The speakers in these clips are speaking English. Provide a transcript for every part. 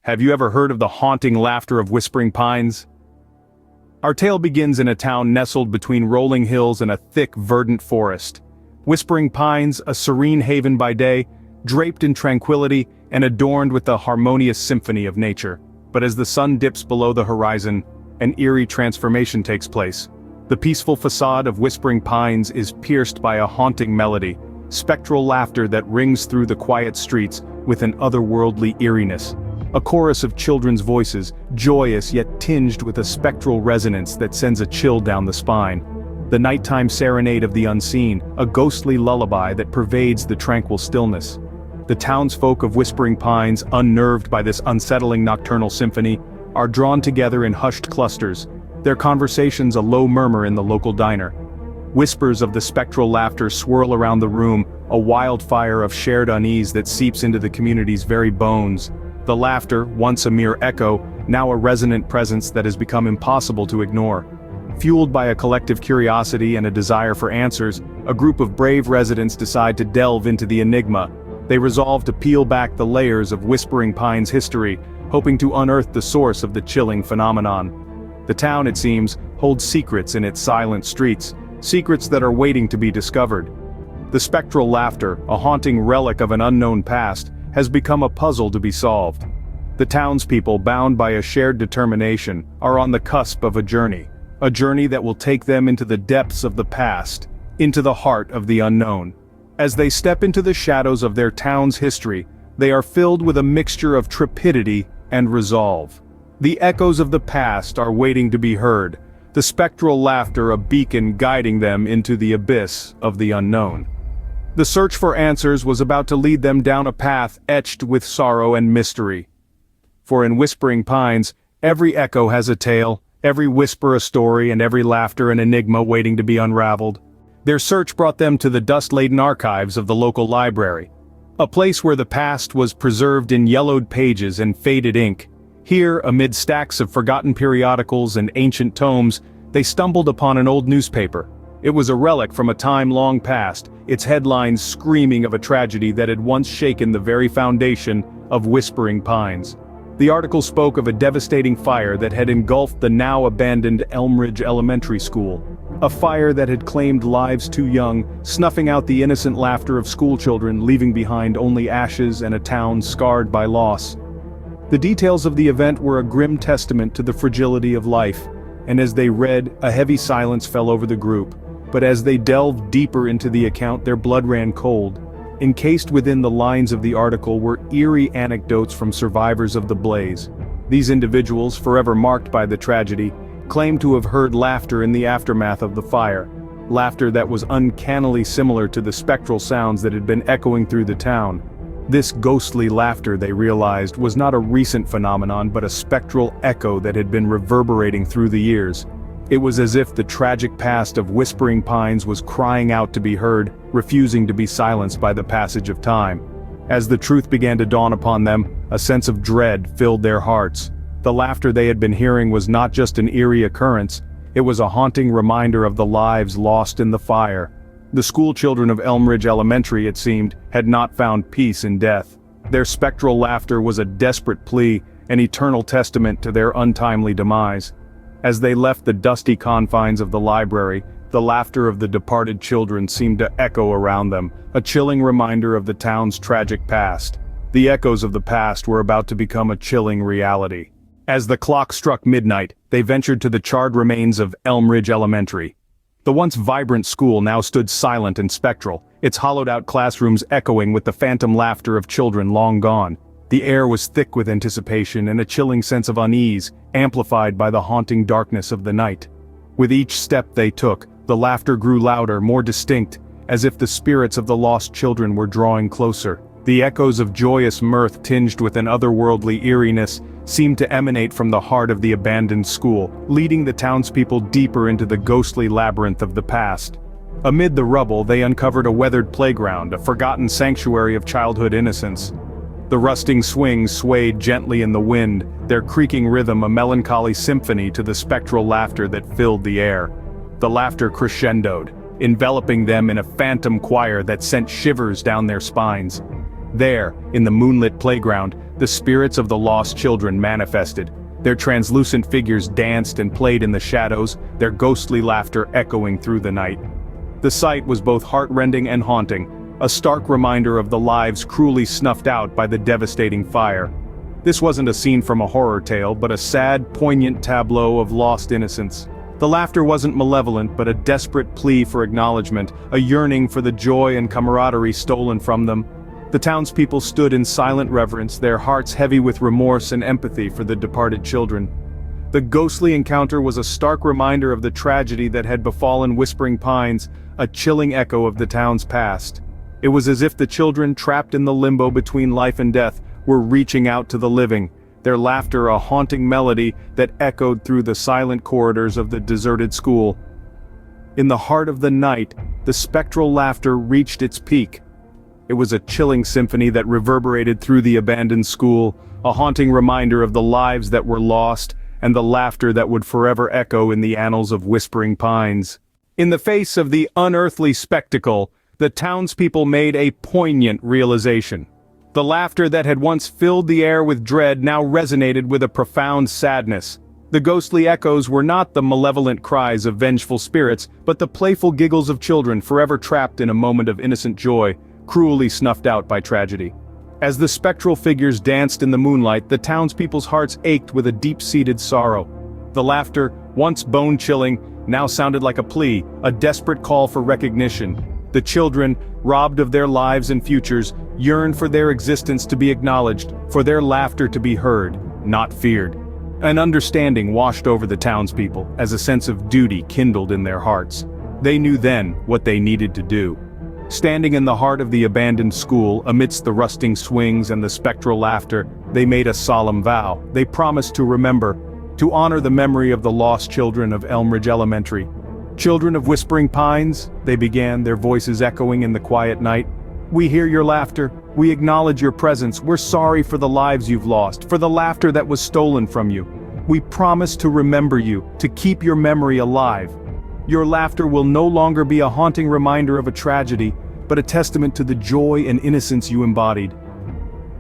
Have you ever heard of the haunting laughter of Whispering Pines? Our tale begins in a town nestled between rolling hills and a thick, verdant forest. Whispering Pines, a serene haven by day, draped in tranquility and adorned with the harmonious symphony of nature. But as the sun dips below the horizon, an eerie transformation takes place. The peaceful facade of Whispering Pines is pierced by a haunting melody, spectral laughter that rings through the quiet streets with an otherworldly eeriness. A chorus of children's voices, joyous yet tinged with a spectral resonance that sends a chill down the spine. The nighttime serenade of the unseen, a ghostly lullaby that pervades the tranquil stillness. The townsfolk of Whispering Pines, unnerved by this unsettling nocturnal symphony, are drawn together in hushed clusters, their conversations a low murmur in the local diner. Whispers of the spectral laughter swirl around the room, a wildfire of shared unease that seeps into the community's very bones. The laughter, once a mere echo, now a resonant presence that has become impossible to ignore. Fueled by a collective curiosity and a desire for answers, a group of brave residents decide to delve into the enigma. They resolve to peel back the layers of Whispering Pines history, hoping to unearth the source of the chilling phenomenon. The town, it seems, holds secrets in its silent streets, secrets that are waiting to be discovered. The spectral laughter, a haunting relic of an unknown past, has become a puzzle to be solved. The townspeople, bound by a shared determination, are on the cusp of a journey that will take them into the depths of the past, into the heart of the unknown. As they step into the shadows of their town's history, they are filled with a mixture of trepidity and resolve. The echoes of the past are waiting to be heard, the spectral laughter a beacon guiding them into the abyss of the unknown. The search for answers was about to lead them down a path etched with sorrow and mystery. For in Whispering Pines, every echo has a tale, every whisper a story, and every laughter an enigma waiting to be unraveled. Their search brought them to the dust-laden archives of the local library, a place where the past was preserved in yellowed pages and faded ink. Here, amid stacks of forgotten periodicals and ancient tomes, they stumbled upon an old newspaper. It was a relic from a time long past, its headlines screaming of a tragedy that had once shaken the very foundation of Whispering Pines. The article spoke of a devastating fire that had engulfed the now-abandoned Elmridge Elementary School. A fire that had claimed lives too young, snuffing out the innocent laughter of schoolchildren, leaving behind only ashes and a town scarred by loss. The details of the event were a grim testament to the fragility of life, and as they read, a heavy silence fell over the group. But as they delved deeper into the account, their blood ran cold. Encased within the lines of the article were eerie anecdotes from survivors of the blaze. These individuals, forever marked by the tragedy, claimed to have heard laughter in the aftermath of the fire, laughter that was uncannily similar to the spectral sounds that had been echoing through the town. This ghostly laughter, they realized, was not a recent phenomenon but a spectral echo that had been reverberating through the years. It was as if the tragic past of Whispering Pines was crying out to be heard, refusing to be silenced by the passage of time. As the truth began to dawn upon them, a sense of dread filled their hearts. The laughter they had been hearing was not just an eerie occurrence, it was a haunting reminder of the lives lost in the fire. The schoolchildren of Elmridge Elementary, it seemed, had not found peace in death. Their spectral laughter was a desperate plea, an eternal testament to their untimely demise. As they left the dusty confines of the library, the laughter of the departed children seemed to echo around them, a chilling reminder of the town's tragic past. The echoes of the past were about to become a chilling reality. As the clock struck midnight, they ventured to the charred remains of Elmridge Elementary. The once vibrant school now stood silent and spectral, its hollowed-out classrooms echoing with the phantom laughter of children long gone. The air was thick with anticipation and a chilling sense of unease, amplified by the haunting darkness of the night. With each step they took, the laughter grew louder, more distinct, as if the spirits of the lost children were drawing closer. The echoes of joyous mirth tinged with an otherworldly eeriness seemed to emanate from the heart of the abandoned school, leading the townspeople deeper into the ghostly labyrinth of the past. Amid the rubble, they uncovered a weathered playground, a forgotten sanctuary of childhood innocence. The rusting swings swayed gently in the wind, their creaking rhythm a melancholy symphony to the spectral laughter that filled the air. The laughter crescendoed, enveloping them in a phantom choir that sent shivers down their spines. There, in the moonlit playground, the spirits of the lost children manifested. Their translucent figures danced and played in the shadows, their ghostly laughter echoing through the night. The sight was both heartrending and haunting, a stark reminder of the lives cruelly snuffed out by the devastating fire. This wasn't a scene from a horror tale, but a sad, poignant tableau of lost innocence. The laughter wasn't malevolent, but a desperate plea for acknowledgement, a yearning for the joy and camaraderie stolen from them. The townspeople stood in silent reverence, their hearts heavy with remorse and empathy for the departed children. The ghostly encounter was a stark reminder of the tragedy that had befallen Whispering Pines, a chilling echo of the town's past. It was as if the children, trapped in the limbo between life and death, were reaching out to the living, their laughter a haunting melody that echoed through the silent corridors of the deserted school. In the heart of the night, the spectral laughter reached its peak. It was a chilling symphony that reverberated through the abandoned school, a haunting reminder of the lives that were lost, and the laughter that would forever echo in the annals of Whispering Pines. In the face of the unearthly spectacle, the townspeople made a poignant realization. The laughter that had once filled the air with dread now resonated with a profound sadness. The ghostly echoes were not the malevolent cries of vengeful spirits, but the playful giggles of children forever trapped in a moment of innocent joy, cruelly snuffed out by tragedy. As the spectral figures danced in the moonlight, the townspeople's hearts ached with a deep-seated sorrow. The laughter, once bone-chilling, now sounded like a plea, a desperate call for recognition. The children, robbed of their lives and futures, yearned for their existence to be acknowledged, for their laughter to be heard, not feared. An understanding washed over the townspeople, as a sense of duty kindled in their hearts. They knew then what they needed to do. Standing in the heart of the abandoned school, amidst the rusting swings and the spectral laughter, they made a solemn vow. They promised to remember, to honor the memory of the lost children of Elmridge Elementary. "Children of Whispering Pines," they began, their voices echoing in the quiet night. "We hear your laughter, we acknowledge your presence, we're sorry for the lives you've lost, for the laughter that was stolen from you. We promise to remember you, to keep your memory alive. Your laughter will no longer be a haunting reminder of a tragedy, but a testament to the joy and innocence you embodied."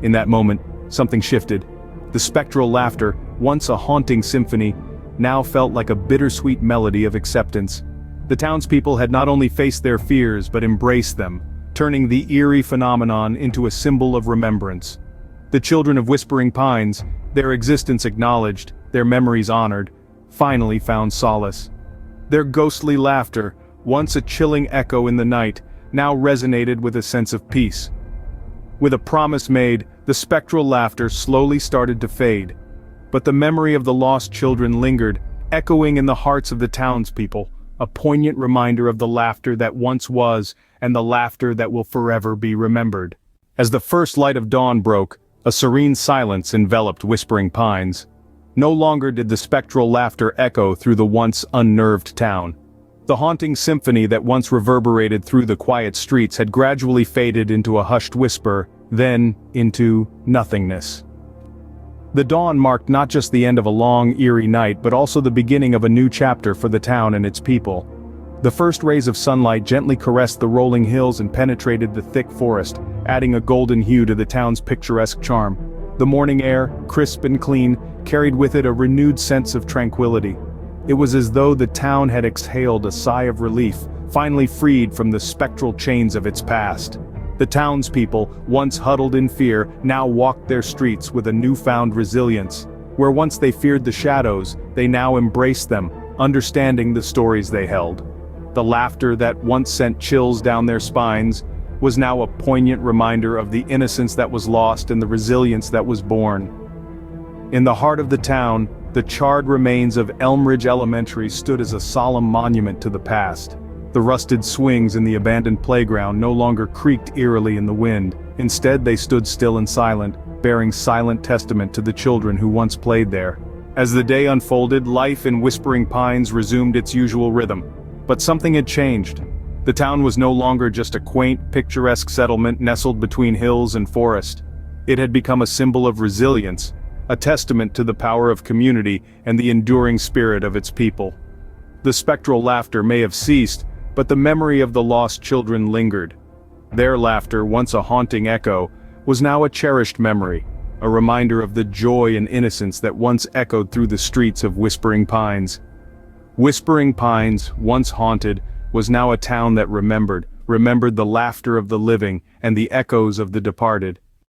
In that moment, something shifted. The spectral laughter, once a haunting symphony, now felt like a bittersweet melody of acceptance. The townspeople had not only faced their fears but embraced them, turning the eerie phenomenon into a symbol of remembrance. The children of Whispering Pines, their existence acknowledged, their memories honored, finally found solace. Their ghostly laughter, once a chilling echo in the night, now resonated with a sense of peace. With a promise made, the spectral laughter slowly started to fade. But the memory of the lost children lingered, echoing in the hearts of the townspeople, a poignant reminder of the laughter that once was, and the laughter that will forever be remembered. As the first light of dawn broke, a serene silence enveloped Whispering Pines. No longer did the spectral laughter echo through the once unnerved town. The haunting symphony that once reverberated through the quiet streets had gradually faded into a hushed whisper, then into nothingness. The dawn marked not just the end of a long, eerie night but also the beginning of a new chapter for the town and its people. The first rays of sunlight gently caressed the rolling hills and penetrated the thick forest, adding a golden hue to the town's picturesque charm. The morning air, crisp and clean, carried with it a renewed sense of tranquility. It was as though the town had exhaled a sigh of relief, finally freed from the spectral chains of its past. The townspeople, once huddled in fear, now walked their streets with a newfound resilience. Where once they feared the shadows, they now embraced them, understanding the stories they held. The laughter that once sent chills down their spines was now a poignant reminder of the innocence that was lost and the resilience that was born. In the heart of the town, the charred remains of Elmridge Elementary stood as a solemn monument to the past. The rusted swings in the abandoned playground no longer creaked eerily in the wind. Instead, they stood still and silent, bearing silent testament to the children who once played there. As the day unfolded, life in Whispering Pines resumed its usual rhythm. But something had changed. The town was no longer just a quaint, picturesque settlement nestled between hills and forest. It had become a symbol of resilience, a testament to the power of community and the enduring spirit of its people. The spectral laughter may have ceased, but the memory of the lost children lingered. Their laughter, once a haunting echo, was now a cherished memory, a reminder of the joy and innocence that once echoed through the streets of Whispering Pines. Whispering Pines, once haunted, was now a town that remembered the laughter of the living and the echoes of the departed.